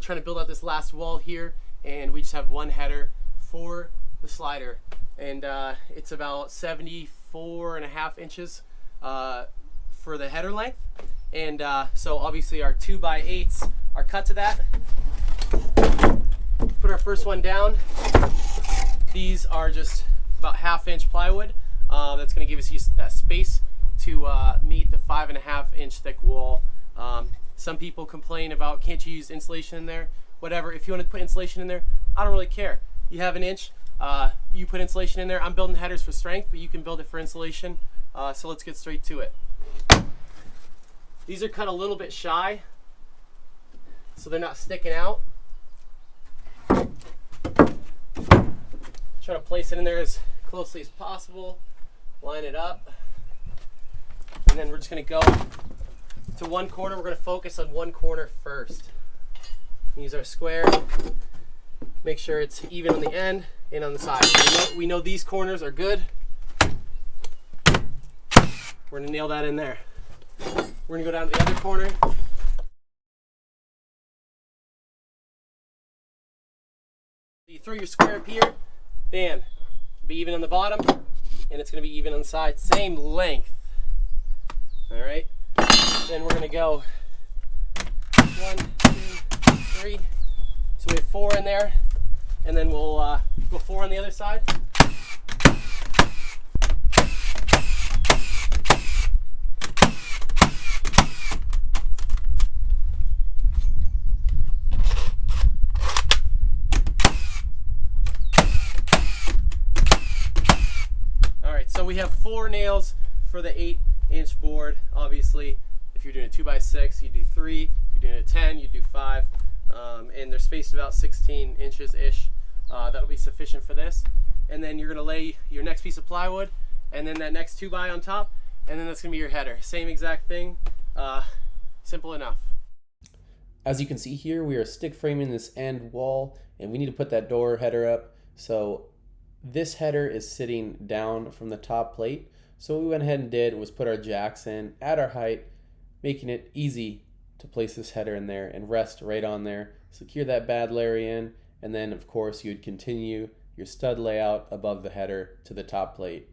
trying to build out this last wall here, and we just have one header for the slider, and it's about 74.5 inches for the header length. And so obviously our 2x8s are cut to that. Put our first one down. These are just about 1/2 inch plywood. That's going to give us that space to meet the 5.5 inch thick wall. Some people complain about, can't you use insulation in there? Whatever, if you want to put insulation in there, I don't really care. You have 1 inch, you put insulation in there. I'm building headers for strength, but you can build it for insulation. So let's get straight to it. These are cut a little bit shy, so they're not sticking out. Try to place it in there as closely as possible. Line it up. And then we're just going to go to one corner. We're going to focus on one corner first. Use our square. Make sure it's even on the end and on the side. We know these corners are good. We're going to nail that in there. We're going to go down to the other corner. You throw your square up here, bam, be even on the bottom, and it's going to be even on the side, same length. All right, then we're going to go 1, 2, 3. So we have 4 in there, and then we'll go 4 on the other side. So we have 4 nails for the 8-inch board. Obviously, if you're doing a 2x6, you do 3. If you're doing a 10, you do 5. And they're spaced about 16 inches-ish. That'll be sufficient for this. And then you're going to lay your next piece of plywood, and then that next 2x on top, and then that's going to be your header. Same exact thing. Simple enough. As you can see here, we are stick framing this end wall, and we need to put that door header up. So this header is sitting down from the top plate. So what we went ahead and did was put our jacks in at our height, making it easy to place this header in there and rest right on there. Secure that bad Larry in, and then of course you'd continue your stud layout above the header to the top plate.